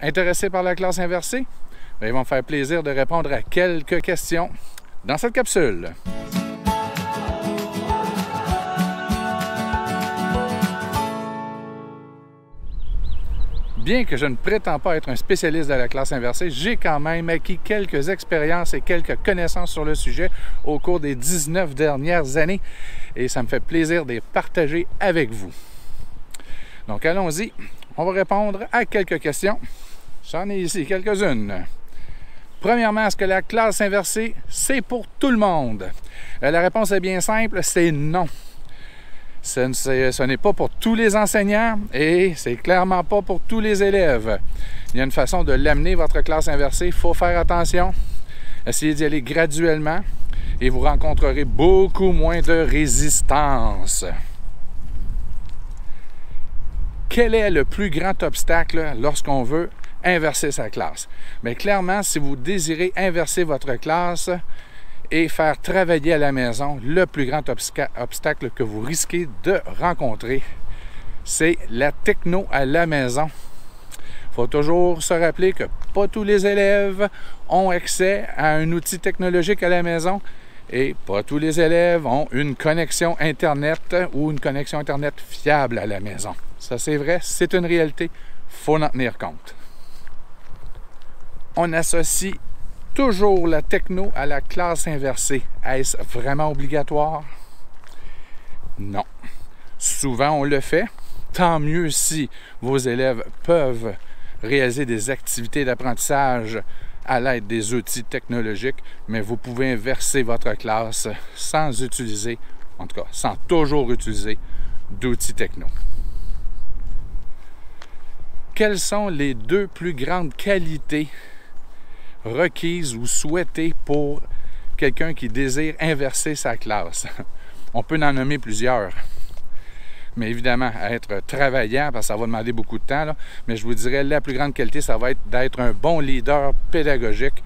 Intéressés par la classe inversée? Bien, ils vont me faire plaisir de répondre à quelques questions dans cette capsule. Bien que je ne prétends pas être un spécialiste de la classe inversée, j'ai quand même acquis quelques expériences et quelques connaissances sur le sujet au cours des 19 dernières années et ça me fait plaisir de les partager avec vous. Donc allons-y, on va répondre à quelques questions. J'en ai ici quelques-unes. Premièrement, est-ce que la classe inversée, c'est pour tout le monde? La réponse est bien simple, c'est non. Ce n'est pas pour tous les enseignants et c'est clairement pas pour tous les élèves. Il y a une façon de l'amener, votre classe inversée. Il faut faire attention. Essayez d'y aller graduellement et vous rencontrerez beaucoup moins de résistance. Quel est le plus grand obstacle lorsqu'on veut inverser sa classe? Bien, clairement, si vous désirez inverser votre classe et faire travailler à la maison, le plus grand obstacle que vous risquez de rencontrer, c'est la techno à la maison. Il faut toujours se rappeler que pas tous les élèves ont accès à un outil technologique à la maison et pas tous les élèves ont une connexion Internet ou une connexion Internet fiable à la maison. Ça, c'est vrai, c'est une réalité, il faut en tenir compte. On associe toujours la techno à la classe inversée. Est-ce vraiment obligatoire? Non. Souvent, on le fait. Tant mieux si vos élèves peuvent réaliser des activités d'apprentissage à l'aide des outils technologiques, mais vous pouvez inverser votre classe sans utiliser, en tout cas, sans toujours utiliser d'outils techno. Quelles sont les deux plus grandes qualités requises ou souhaitées pour quelqu'un qui désire inverser sa classe? On peut en nommer plusieurs. Mais évidemment, être travaillant, parce que ça va demander beaucoup de temps, là, mais je vous dirais, la plus grande qualité, ça va être d'être un bon leader pédagogique,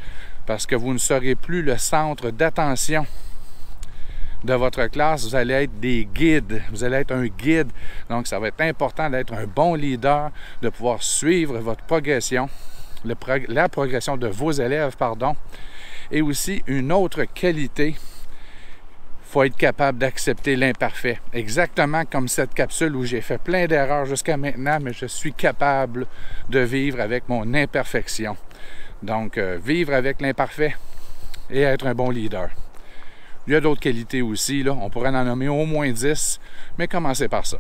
parce que vous ne serez plus le centre d'attention de votre classe, vous allez être des guides, vous allez être un guide. Donc, ça va être important d'être un bon leader, de pouvoir suivre votre progression, la progression de vos élèves, pardon. Et aussi, une autre qualité, il faut être capable d'accepter l'imparfait. Exactement comme cette capsule où j'ai fait plein d'erreurs jusqu'à maintenant, mais je suis capable de vivre avec mon imperfection. Donc, vivre avec l'imparfait et être un bon leader. Il y a d'autres qualités aussi, là. On pourrait en nommer au moins 10, mais commencez par ça.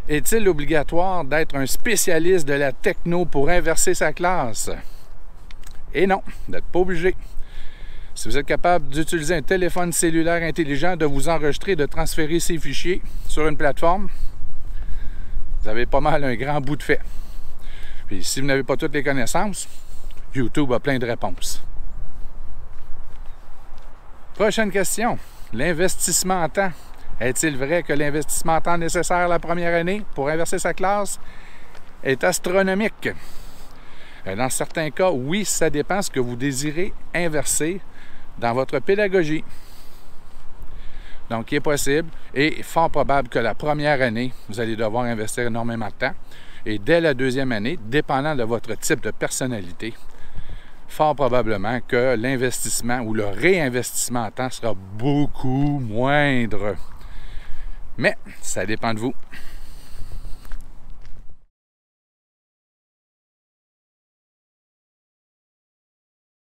Est-il obligatoire d'être un spécialiste de la techno pour inverser sa classe? Et non, vous n'êtes pas obligé. Si vous êtes capable d'utiliser un téléphone cellulaire intelligent, de vous enregistrer, de transférer ces fichiers sur une plateforme, vous avez pas mal un grand bout de fait. Puis si vous n'avez pas toutes les connaissances, YouTube a plein de réponses. Prochaine question. L'investissement en temps. Est-il vrai que l'investissement en temps nécessaire la première année pour inverser sa classe est astronomique? Dans certains cas, oui, ça dépend de ce que vous désirez inverser dans votre pédagogie. Donc, il est possible et fort probable que la première année, vous allez devoir investir énormément de temps. Et dès la deuxième année, dépendant de votre type de personnalité, fort probablement que l'investissement ou le réinvestissement en temps sera beaucoup moindre. Mais ça dépend de vous.